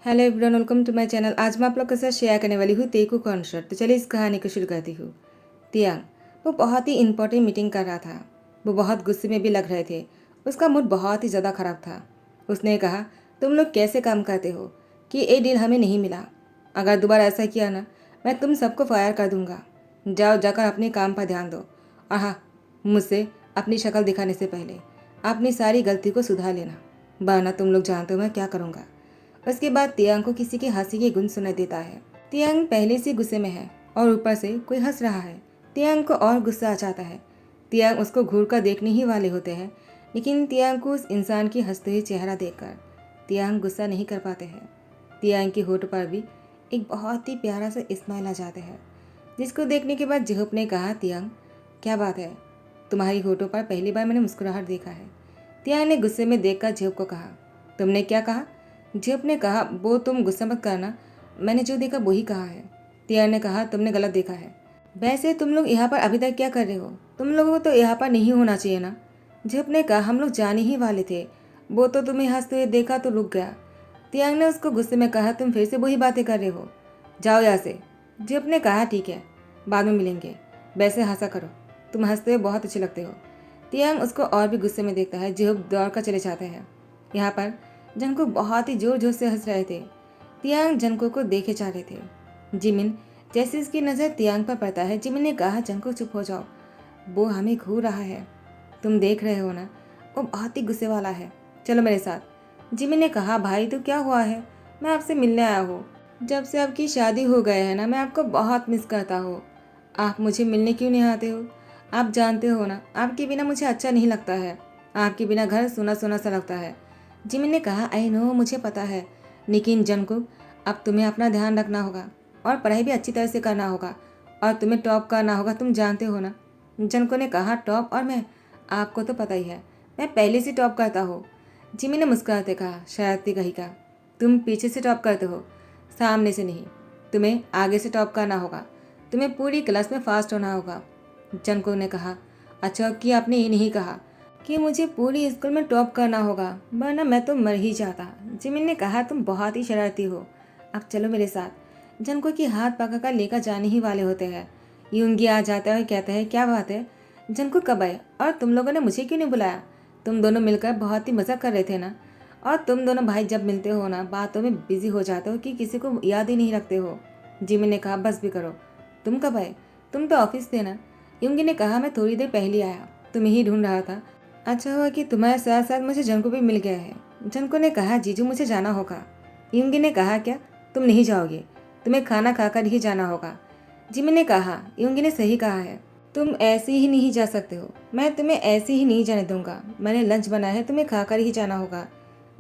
Hello everyone, welcome to my channel. आज मैं आप लोग के साथ शेयर करने वाली हूँ तेकू कॉन्सर्ट। तो चलिए इस कहानी को शुरू करती हूँ। तियांग वो बहुत ही इंपॉर्टेंट मीटिंग कर रहा था। वो बहुत गुस्से में भी लग रहे थे। उसका मूड बहुत ही ज़्यादा ख़राब था। उसने कहा, तुम लोग कैसे काम करते हो कि ये डील हमें नहीं मिला। अगर दोबारा ऐसा किया ना, मैं तुम सबको फायर कर दूँगा। जाओ जाकर अपने काम पर ध्यान दो। और हाँ, मुझसे अपनी शक्ल दिखाने से पहले अपनी सारी गलती को सुधार लेना, वरना तुम लोग जानते हो मैं क्या करूँगा। उसके बाद तियांग को किसी की हंसी की गुंज सुनाई देता है। तियांग पहले से गुस्से में है और ऊपर से कोई हंस रहा है। तियांग को और गुस्सा आ जाता है। तियांग उसको घूर कर देखने ही वाले होते हैं, लेकिन तियांग को उस इंसान की हंसते हुए चेहरा देखकर तियांग गुस्सा नहीं कर पाते हैं। तियांग के होठ पर भी एक बहुत ही प्यारा सा स्माइल आ जाता है, जिसको देखने के बाद जिहुप ने कहा, तियांग क्या बात है, तुम्हारी होठों पर पहली बार मैंने मुस्कुराहट देखा है। तियांग ने गुस्से में देखकर जिहुप को कहा, तुमने क्या कहा? जिहुप ने कहा, वो तुम गुस्सा मत करना, मैंने जो देखा वही कहा है। तियांग ने कहा, तुमने गलत देखा है। वैसे तुम लोग यहाँ पर अभी तक क्या कर रहे हो? तुम लोगों को तो यहाँ पर नहीं होना चाहिए ना। जिहुप ने कहा, हम लोग जाने ही वाले थे, वो तो तुम्हें हंसते हुए देखा तो रुक गया। तियांग ने उसको गुस्से में कहा, तुम फिर से वही बातें कर रहे हो, जाओ यहाँ से। जिहुप ने कहा, ठीक है, बाद में मिलेंगे, वैसे हंसा करो, तुम हंसते हुए बहुत अच्छे लगते हो। तियांग उसको और भी गुस्से में देखता है। जिहुप दौड़ कर चले जाते हैं। यहाँ पर जंगकुक बहुत ही जोर जोर से हंस रहे थे। तियांग जंगकुक को देखे जा रहे थे। जिमिन जैसे इसकी नज़र तियांग पर पड़ता है, जिमिन ने कहा, जंगकुक चुप हो जाओ, वो हमें घूर रहा है, तुम देख रहे हो ना, वो बहुत ही गुस्से वाला है, चलो मेरे साथ। जिमिन ने कहा, भाई तो क्या हुआ है, मैं आपसे मिलने आया हूँ। जब से आपकी शादी हो गए है ना, मैं आपको बहुत मिस करता हूँ। आप मुझे मिलने क्यों नहीं आते हो? आप जानते हो ना, आपके बिना मुझे अच्छा नहीं लगता है, आपके बिना घर सुना सुना सा लगता है। जिमिन ने कहा, आई नो, मुझे पता है, लेकिन जंगकुक अब तुम्हें अपना ध्यान रखना होगा और पढ़ाई भी अच्छी तरह से करना होगा और तुम्हें टॉप करना होगा, तुम जानते हो ना। जंगकुक ने कहा, टॉप? और मैं, आपको तो पता ही है, मैं पहले से टॉप करता हूँ। जिमिन ने मुस्कुराते कहा, शरारती कही का, तुम पीछे से टॉप करते हो, सामने से नहीं, तुम्हें आगे से टॉप करना होगा, तुम्हें पूरी क्लास में फास्ट होना होगा। जंगकुक ने कहा, अच्छा कि आपने ये नहीं कहा कि मुझे पूरी स्कूल में टॉप करना होगा, वरना मैं तो मर ही जाता। जिमिन ने कहा, तुम बहुत ही शरारती हो, अब चलो मेरे साथ। जंगकुक की हाथ पकड़कर लेकर जाने ही वाले होते हैं। यूंगी आ जाता है और कहता है, क्या बात है जंगकुक, कब आए और तुम लोगों ने मुझे क्यों नहीं बुलाया? तुम दोनों मिलकर बहुत ही मज़ा कर रहे थे ना। और तुम दोनों भाई जब मिलते हो ना, बातों में बिजी हो जाते हो कि किसी को याद ही नहीं रखते हो। जिमिन ने कहा, बस भी करो, तुम कब आए? तुम तो ऑफिस थे ना। यूंगी ने कहा, मैं थोड़ी देर पहले आया, तुम्हें ही ढूंढ रहा था। अच्छा हुआ कि तुम्हारे साथ साथ मुझे जंको भी मिल गया है। जंको ने कहा, जीजू मुझे जाना होगा। यूंगी ने कहा, क्या तुम नहीं जाओगे? तुम्हें खाना खाकर ही जाना होगा। जिमिन ने कहा, यूंगी ने सही कहा है, तुम ऐसे ही नहीं जा सकते हो, मैं तुम्हें ऐसे ही नहीं जाने दूंगा, मैंने लंच बनाया है, तुम्हें खाकर ही जाना होगा।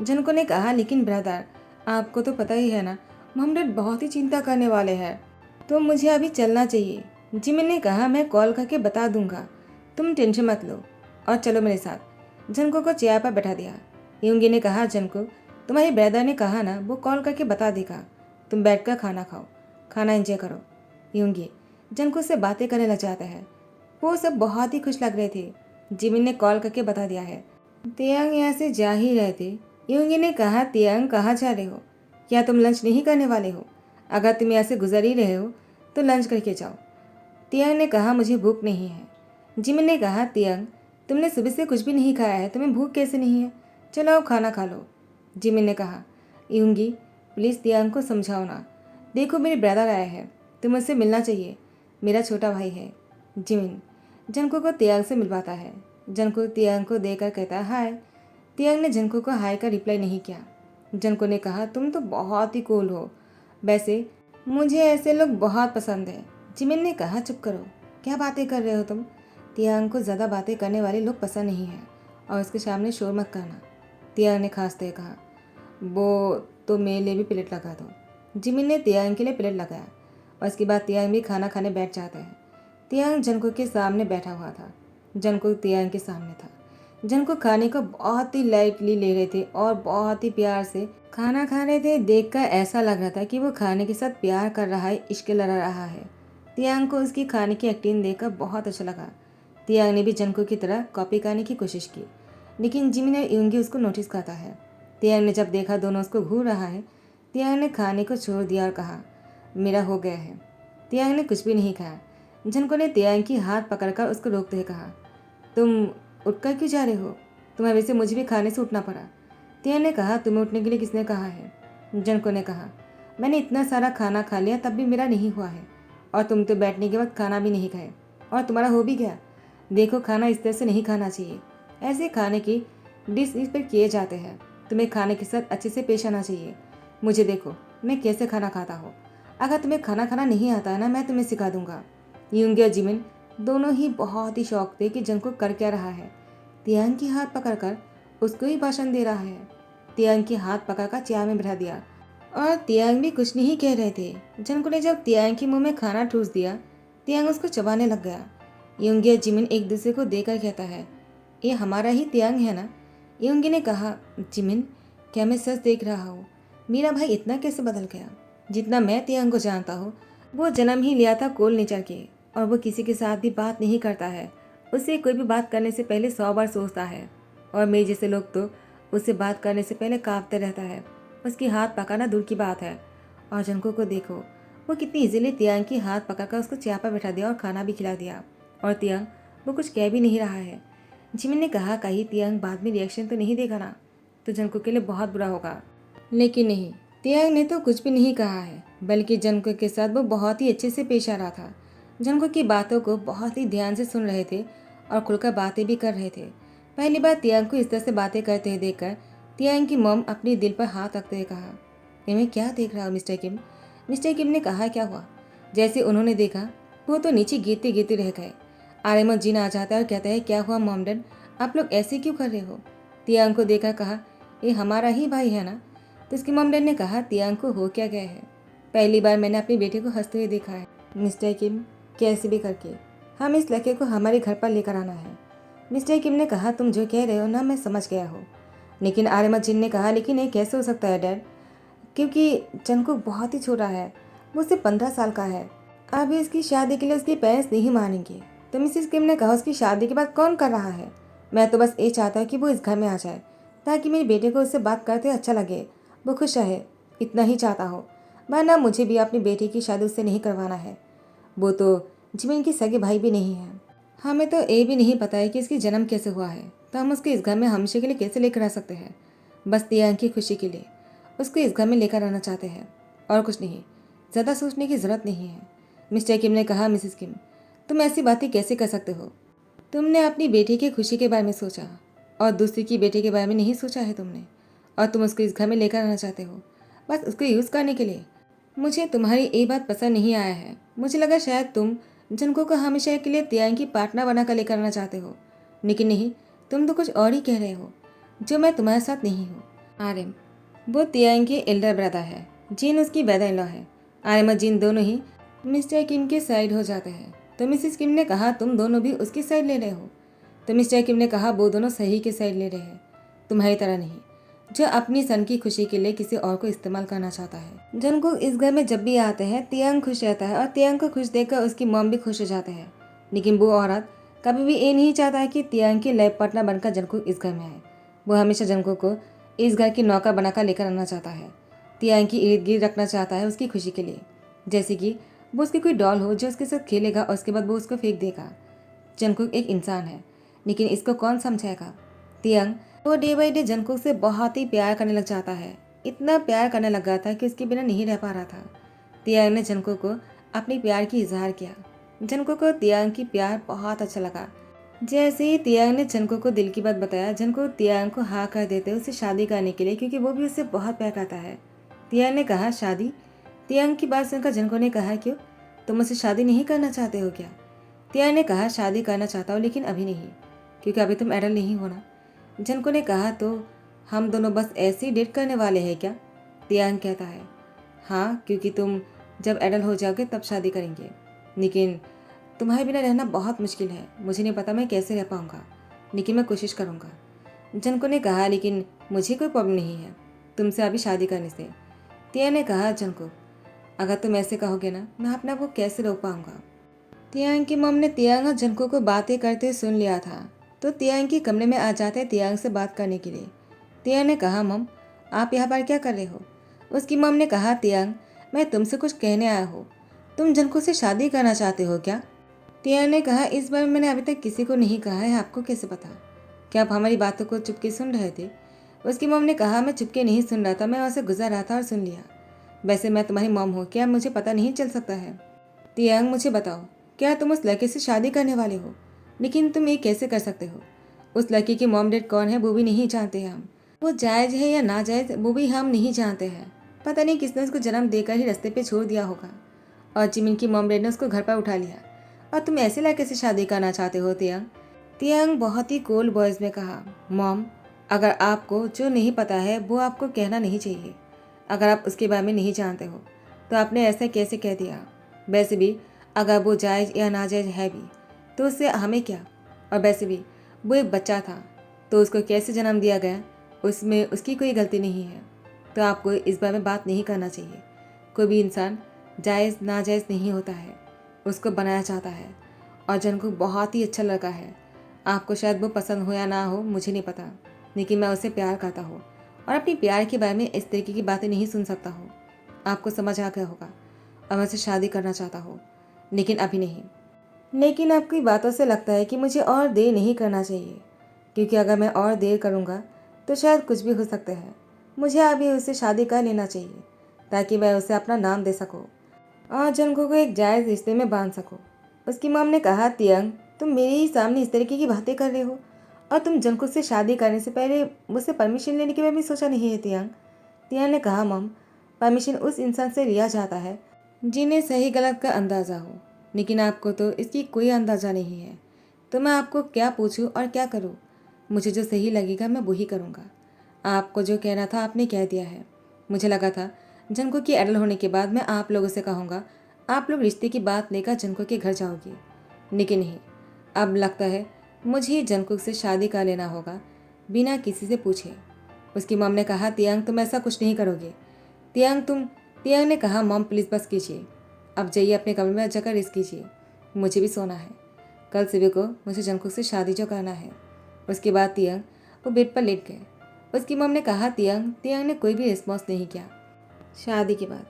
जनको ने कहा, लेकिन ब्रदर, आपको तो पता ही है ना, मोहम्मद बहुत ही चिंता करने वाले हैं, तो मुझे अभी चलना चाहिए। जिमिन ने कहा, मैं कॉल करके बता दूंगा, तुम टेंशन मत लो और चलो मेरे साथ। जनको को चेयर पर बैठा दिया। यूंगी ने कहा, जनको, तुम्हारे ब्रदर ने कहा ना, वो कॉल करके बता देगा, तुम बैठकर खाना खाओ, खाना एंजॉय करो। यूंगी जनको से बातें करने लग जाता है। वो सब बहुत ही खुश लग रहे थे। जिमिन ने कॉल करके बता दिया है। तियांग यहाँ से जा ही रहे थे। यूंगी ने कहा, तियांग कहाँ जा रहे हो? क्या तुम लंच नहीं करने वाले हो? अगर तुम यहाँ से गुजर ही रहे हो तो लंच करके जाओ। तियांग ने कहा, मुझे भूख नहीं है। जिमिन ने कहा, तियांग तुमने सुबह से कुछ भी नहीं खाया है, तुम्हें भूख कैसे नहीं है? चलो आओ खाना खा लो। जिमिन ने कहा, यूंगी प्लीज़ तियांग को समझाओ ना, देखो मेरे ब्रदर आया है, तुम उससे मिलना चाहिए, मेरा छोटा भाई है। जिमिन जंको को तियांग से मिलवाता है। जंको तियांग को देकर कहता है, हाय। तियांग ने जंको को हाय का रिप्लाई नहीं किया। जंको ने कहा, तुम तो बहुत ही कूल हो, वैसे मुझे ऐसे लोग बहुत पसंद है। जिमिन ने कहा, चुप करो, क्या बातें कर रहे हो तुम? तियांग को ज़्यादा बातें करने वाले लोग पसंद नहीं हैं और उसके सामने शोर मत करना। तियांग ने खांसते हुए कहा, वो तो मेरे लिए भी प्लेट लगा दो। जिमिन ने तियांग के लिए प्लेट लगाया और उसके बाद तियांग भी खाना खाने बैठ जाता है। तियांग जंको के सामने बैठा हुआ था। जंको तियांग के सामने था। जंको खाने को बहुत ही लाइटली ले रहे थे और बहुत ही प्यार से खाना खा रहे थे। देखकर ऐसा लग रहा था कि वो खाने के साथ प्यार कर रहा है, इश्क लड़ा रहा है। तियांग को उसकी खाने की एक्टिंग देखकर बहुत अच्छा लगा। तियांग ने भी जंको की तरह कॉपी करने की कोशिश की, लेकिन जिमिन और यूंगी उसको नोटिस करता है। तियांग ने जब देखा दोनों उसको घूर रहा है, तियांग ने खाने को छोड़ दिया और कहा, मेरा हो गया है। तियांग ने कुछ भी नहीं खाया। झनको ने तियांग की हाथ पकड़कर उसको रोकते हुए कहा, तुम उठकर क्यों जा रहे हो? तुम्हें वैसे मुझे भी खाने से उठना पड़ा। तियांग ने कहा, तुम्हें उठने के लिए किसने कहा है? झनको ने कहा, मैंने इतना सारा खाना खा लिया तब भी मेरा नहीं हुआ है, और तुम तो बैठने के बाद खाना भी नहीं खाए और तुम्हारा हो भी गया। देखो, खाना इस तरह से नहीं खाना चाहिए। ऐसे खाने की डिश इस पर किए जाते हैं। तुम्हें खाने के साथ अच्छे से पेश आना चाहिए। मुझे देखो, मैं कैसे खाना खाता हूँ। अगर तुम्हें खाना खाना नहीं आता है ना, मैं तुम्हें सिखा दूंगा। यूंगी और जिमिन दोनों ही बहुत ही शौक थे कि जंको कर क्या रहा है। तियांग की हाथ पकड़कर उसको ही भाषण दे रहा है। तियांग की हाथ पकड़कर चेयर में बिठा दिया और तियांग भी कुछ नहीं कह रहे थे। जंको ने जब तियांग के मुंह में खाना ठूस दिया, तियांग उसको चबाने लग गया। यूंगी और जिमिन एक दूसरे को देखकर कहता है, ये हमारा ही तियांग है ना? यूंगी ने कहा, जिमिन, क्या मैं सच देख रहा हूँ? मेरा भाई इतना कैसे बदल गया? जितना मैं तियांग को जानता हूँ, वो जन्म ही लिया था कोल नेचर के, और वो किसी के साथ भी बात नहीं करता है। उससे कोई भी बात करने से पहले 100 बार सोचता है, और मेरे जैसे लोग तो उससे बात करने से पहले कांपते रहता है। उसकी हाथ पकड़ना दूर की बात है। और जंको को देखो, वो कितनी इजीली तियांग की हाथ पकड़कर उसको चेयर पर बैठा दिया और खाना भी खिला दिया। और तियांग वो कुछ कह भी नहीं रहा है। जिमिन ने कहा, कहीं तियांग बाद में रिएक्शन तो नहीं देगा ना, तो जंको के लिए बहुत बुरा होगा। लेकिन नहीं, तियांग ने तो कुछ भी नहीं कहा है, बल्कि जंको के साथ वो बहुत ही अच्छे से पेश आ रहा था। जंको की बातों को बहुत ही ध्यान से सुन रहे थे और खुलकर बातें भी कर रहे थे। पहली बार तियांग को इस तरह से बातें करते हुए देखकर तियांग की मॉम अपने दिल पर हाथ रखते हुए कहा, ये मैं क्या देख रहा हूँ मिस्टर किम? मिस्टर किम ने कहा, क्या हुआ? जैसे उन्होंने देखा, वो तो नीचे गिरते गिरते रह गए। आर्यमन जिन आ जाता है और कहता है, क्या हुआ मॉम डैड, आप लोग ऐसे क्यों कर रहे हो? तियांग को देखकर कहा, ये हमारा ही भाई है ना? तो उसकी मॉम डैड ने कहा, तियांग को हो क्या गया है? पहली बार मैंने अपने बेटे को हंसते हुए देखा है। मिस्टर किम, कैसे भी करके हम इस लड़के को हमारे घर पर लेकर आना है। मिस्टर किम ने कहा, तुम जो कह रहे हो ना, मैं समझ गया हूँ। लेकिन आर्यमन जिन ने कहा, लेकिन ये कैसे हो सकता है डैड? क्योंकि जंकुक बहुत ही छोटा है, वो सिर्फ 15 साल का है। अभी इसकी शादी के लिए उसके पेरेंट्स नहीं मानेंगे। तो मिसेस किम ने कहा, उसकी शादी के बाद कौन कर रहा है? मैं तो बस ये चाहता हूँ कि वो इस घर में आ जाए, ताकि मेरे बेटे को उससे बात करते अच्छा लगे, वो खुश रहे। इतना ही चाहता हो, वरना मुझे भी अपनी बेटी की शादी उससे नहीं करवाना है। वो तो जिमिन की सगे भाई भी नहीं है। हमें तो ये भी नहीं पता है कि इसकी जन्म कैसे हुआ है, तो हम उसको इस घर में हमेशा के लिए कैसे लेकर आ सकते हैं? बस तियांग की खुशी के लिए उसको इस घर में लेकर आना चाहते हैं, और कुछ नहीं। ज़्यादा सोचने की ज़रूरत नहीं है। मिस्टर किम ने कहा, मिसेस किम, तुम ऐसी बातें कैसे कर सकते हो? तुमने अपनी बेटी की खुशी के बारे में सोचा, और दूसरी की बेटे के बारे में नहीं सोचा है तुमने, और तुम उसको इस घर में लेकर आना चाहते हो, बस उसको यूज़ करने के लिए। मुझे तुम्हारी ये बात पसंद नहीं आया है। मुझे लगा शायद तुम जनको को हमेशा के लिए तियांग की पार्टनर बनाकर लेकर आना चाहते हो, लेकिन नहीं, तुम तो कुछ और ही कह रहे हो, जो मैं तुम्हारे साथ नहीं हूँ। आर्यम, वो तियांग के एल्डर ब्रदर है, जिन उसकी ब्रदर इन लॉ है। आर्यम और जिन दोनों ही मिस्टर किम के साइड हो जाते हैं। तो मिसेस किम ने कहा, तुम दोनों भी उसकी साइड ले रहे हो? तो मिस्टर किम ने कहा, वो दोनों सही के साइड ले रहे हैं, तुम्हारी तरह नहीं, जो अपनी सन की खुशी के लिए किसी और को इस्तेमाल करना चाहता है। जंकुक इस घर में जब भी आते हैं, तियांग खुश रहता है, और तियांग को खुश देखकर उसकी मॉम भी खुश हो जाते हैं। लेकिन वो औरत कभी भी ये नहीं चाहता है कि तियांग की लाइफ पार्टनर बनकर जंकुक इस घर में आए। वो हमेशा जंकुक को इस घर की नौकर बनाकर लेकर आना चाहता है, तियांग की इर्द गिर्द रखना चाहता है उसकी खुशी के लिए, जैसे कि वो उसकी कोई डॉल हो जो उसके साथ खेलेगा और उसके बाद वो उसको फेंक देगा। जंकुक एक इंसान है, लेकिन इसको कौन समझाएगा? तियांग वो डे बाई डे जंकुक से बहुत ही प्यार करने लग जाता है। इतना प्यार करने लगा था कि उसके बिना नहीं रह पा रहा था। तियांग ने जंकुक को अपने प्यार की इजहार किया। जंकुक को तियांग की प्यार बहुत अच्छा लगा। जैसे ही तियांग ने जंकुक को दिल की बात बताया, जंकुक तियांग को हाँ कर देते उससे शादी करने के लिए, क्योंकि वो भी उससे बहुत प्यार करता है। तियांग ने कहा, शादी? तियांग की बात सुनकर जंकुक ने कहा, क्यों, तुम मुझसे शादी नहीं करना चाहते हो क्या? तियांग ने कहा, शादी करना चाहता हूँ, लेकिन अभी नहीं, क्योंकि अभी तुम एडल्ट नहीं हो ना। जनको ने कहा, तो हम दोनों बस ऐसे ही डेट करने वाले हैं क्या? तियांग कहता है, हाँ, क्योंकि तुम जब एडल्ट हो जाओगे तब शादी करेंगे, लेकिन तुम्हारे बिना रहना बहुत मुश्किल है। मुझे नहीं पता मैं कैसे रह पाऊंगा, लेकिन मैं कोशिश करूंगा। जनको ने कहा, लेकिन मुझे कोई प्रॉब्लम नहीं है तुमसे अभी शादी करने से। तियांग ने कहा, जनको, अगर तुम ऐसे कहोगे ना, मैं अपने आप को कैसे रोक पाऊंगा? तियांग की मॉम ने तियांग और जनको को बातें करते सुन लिया था, तो तियांग के कमरे में आ जाते तियांग से बात करने के लिए। तियांग ने कहा, मॉम, आप यहाँ पर क्या कर रहे हो? उसकी मॉम ने कहा, तियांग, मैं तुमसे कुछ कहने आया हूँ। तुम जंको से शादी करना चाहते हो क्या? तियांग ने कहा, इस बारे में मैंने अभी तक किसी को नहीं कहा है, आपको कैसे पता? क्या आप हमारी बातों को चुपके सुन रहे थे? उसकी मॉम ने कहा, मैं चुपके नहीं सुन रहा था, मैं वहाँ से गुजर रहा था और सुन लिया। वैसे मैं तुम्हारी मॉम हूँ, क्या मुझे पता नहीं चल सकता है? तियांग, मुझे बताओ, क्या तुम उस लड़के से शादी करने वाले हो? लेकिन तुम ये कैसे कर सकते हो? उस लड़की की मॉम डैड कौन है वो भी नहीं जानते हम। वो जायज़ है या नाजायज़ वो भी हम नहीं जानते हैं। पता नहीं किसने उसको जन्म देकर ही रास्ते पे छोड़ दिया होगा और जिमिन की मॉम डैड ने उसको घर पर उठा लिया और तुम ऐसे लड़के से शादी करना चाहते हो तियांग? तियांग बहुत ही कोल्ड वॉइस में कहा, मॉम, अगर आपको जो नहीं पता है वो आपको कहना नहीं चाहिए। अगर आप उसके बारे में नहीं जानते हो तो आपने ऐसा कैसे कह दिया? वैसे भी अगर वो जायज़ या नाजायज़ है भी तो उससे हमें क्या? और वैसे भी वो एक बच्चा था तो उसको कैसे जन्म दिया गया उसमें उसकी कोई गलती नहीं है। तो आपको इस बारे में बात नहीं करना चाहिए। कोई भी इंसान जायज़ नाजायज़ नहीं होता है, उसको बनाया जाता है। और जंकुक बहुत ही अच्छा लड़का है। आपको शायद वो पसंद हो या ना हो मुझे नहीं पता, लेकिन मैं उसे प्यार करता हूँ और अपनी प्यार के बारे में इस तरीके की बातें नहीं सुन सकता हूँ। आपको समझ आ गया होगा और मैं उससे शादी करना चाहता हूँ, लेकिन अभी नहीं। लेकिन आपकी बातों से लगता है कि मुझे और देर नहीं करना चाहिए, क्योंकि अगर मैं और देर करूँगा तो शायद कुछ भी हो सकता है। मुझे अभी उससे शादी कर लेना चाहिए ताकि मैं उसे अपना नाम दे सकूँ और जंको को एक जायज़ रिश्ते में बांध सकूँ। उसकी मॉम ने कहा, तियांग, तुम मेरे ही सामने इस तरीके की बातें कर रहे हो और तुम जंको से शादी करने से पहले मुझसे परमिशन लेने के बारे में सोचा नहीं है तियांग? तियांग ने कहा, मॉम, परमिशन उस इंसान से लिया जाता है जिन्हें सही गलत का अंदाज़ा हो, लेकिन आपको तो इसकी कोई अंदाज़ा नहीं है। तो मैं आपको क्या पूछूं और क्या करूं? मुझे जो सही लगेगा मैं वही करूंगा। आपको जो कहना था आपने कह दिया है। मुझे लगा था जंको की एडल होने के बाद मैं आप लोगों से कहूँगा, आप लोग रिश्ते की बात लेकर जंको के घर जाओगी, लेकिन नहीं, अब लगता है मुझे ही जंकुक से शादी कर लेना होगा बिना किसी से पूछे। उसकी मॉम ने कहा, तियांग, तुम ऐसा कुछ नहीं करोगे। तियांग ने कहा, मॉम प्लीज़ बस कीजिए, अब जाइए अपने कमरे में जाकर रेस्ट कीजिए, मुझे भी सोना है। कल सुबह को मुझे जंकुक से शादी जो करना है। उसके बाद तियांग वो बेड पर लेट गए। उसकी मॉम ने कहा, तियांग ने कोई भी रिस्पॉन्स नहीं किया। शादी के बाद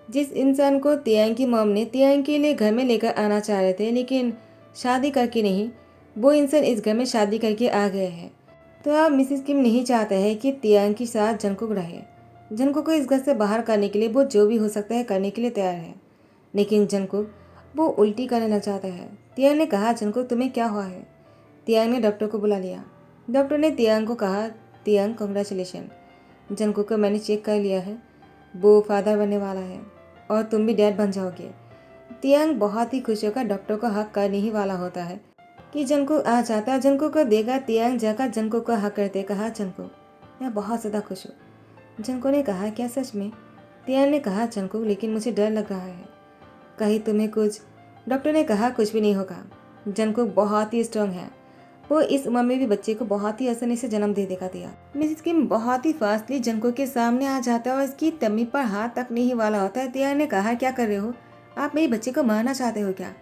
जिस इंसान को तियांग की मॉम ने तियांग के लिए घर में लेकर आना चाह रहे थे, लेकिन शादी करके नहीं, वो इंसान इस घर में शादी करके आ गए हैं। तो अब मिसिस किम नहीं चाहता है कि तियांग के साथ जंकुक रहे। जंकुक को इस घर से बाहर करने के लिए वो जो भी हो सकता है करने के लिए तैयार है, लेकिन जंकुक वो उल्टी करने लग जाता है। तियांग ने कहा, जंकुक तुम्हें क्या हुआ है? तियांग ने डॉक्टर को बुला लिया। डॉक्टर ने तियांग को कहा, तियांग कॉन्ग्रेचुलेशन, जंकुक को मैंने चेक कर लिया है, वो फादर बनने वाला है और तुम भी डैड बन जाओगे। तियांग बहुत ही खुश होकर डॉक्टर को हक करने ही वाला होता है कि जंकुक आ जाता है। जंकुक को देगा, तियांग जाकर जंकुक को हक करते कहा, जंकुक, मैं बहुत ज़्यादा खुश हूँ। जंकुक ने कहा, क्या सच में? तियांग ने कहा, जंकुक, लेकिन मुझे डर लग रहा है, कहीं तुम्हें कुछ। डॉक्टर ने कहा, कुछ भी नहीं होगा, जंकुक बहुत ही स्ट्रांग है, वो इस उम्र में भी बच्चे को बहुत ही आसानी से जन्म दे देगा। दिया मिसिस किम बहुत ही फास्टली जंकुक के सामने आ जाता है और इसकी तम्मी पर हाथ तकने ही वाला होता है। तियांग ने कहा, क्या कर रहे हो आप? मेरे बच्चे को मारना चाहते हो क्या?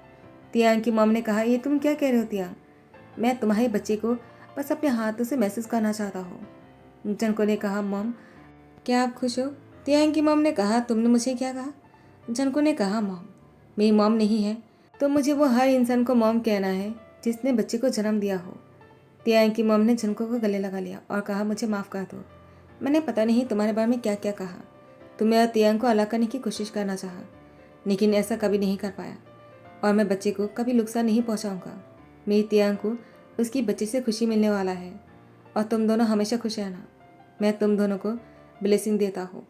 तियांग की मॉम ने कहा, ये तुम क्या कह रहे हो तियांग? मैं तुम्हारे बच्चे को बस अपने हाथों से महसूस करना चाहता हूँ। जंको ने कहा, मॉम, क्या आप खुश हो? तियांग की मॉम ने कहा, तुमने मुझे क्या कहा? जंको ने कहा, मॉम, मेरी मॉम नहीं है तो मुझे वो हर इंसान को मॉम कहना है जिसने बच्चे को जन्म दिया हो। तियांग की मॉम ने जंको को गले लगा लिया और कहा, मुझे माफ़ कर दो, मैंने पता नहीं तुम्हारे बारे में क्या क्या कहा। तुम्हें और तियांग को अलग करने की कोशिश करना चाहा, लेकिन ऐसा कभी नहीं कर पाया और मैं बच्चे को कभी नुकसान नहीं पहुंचाऊंगा। मेरी तियांग को उसकी बच्चे से खुशी मिलने वाला है और तुम दोनों हमेशा खुश रहना। मैं तुम दोनों को ब्लेसिंग देता हूँ।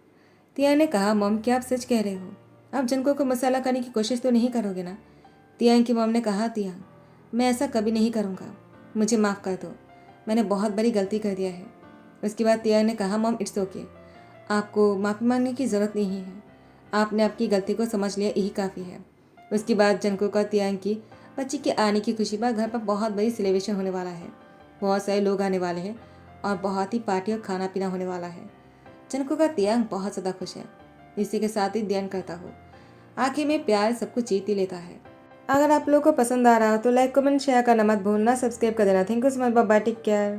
तियांग ने कहा, मॉम, क्या आप सच कह रहे हो? आप जंको को मसाला करने की कोशिश तो नहीं करोगे ना? तियांग की मॉम ने कहा, तियांग, मैं ऐसा कभी नहीं करूँगा, मुझे माफ़ कर दो, मैंने बहुत बड़ी गलती कर दिया है। उसके बाद तियांग ने कहा, मॉम, इट्स ओके, आपको माफ़ी मांगने की ज़रूरत नहीं है, आपने आपकी गलती को समझ लिया, यही काफ़ी है। उसके बाद जंकुक और तियांग की बच्ची के आने की खुशी पर घर पर बहुत बड़ी सेलिब्रेशन होने वाला है। बहुत सारे लोग आने वाले हैं और बहुत ही पार्टी और खाना पीना होने वाला है। जंकुक का तियांग बहुत ज़्यादा खुश है। इसी के साथ ही ध्यान करता हो, आखिर में प्यार सब कुछ जीत ही लेता है। अगर आप लोगों को पसंद आ रहा हो तो लाइक, कमेंट, शेयर करना मत भूलना, सब्सक्राइब कर देना। Thank you so much, bye bye, take care.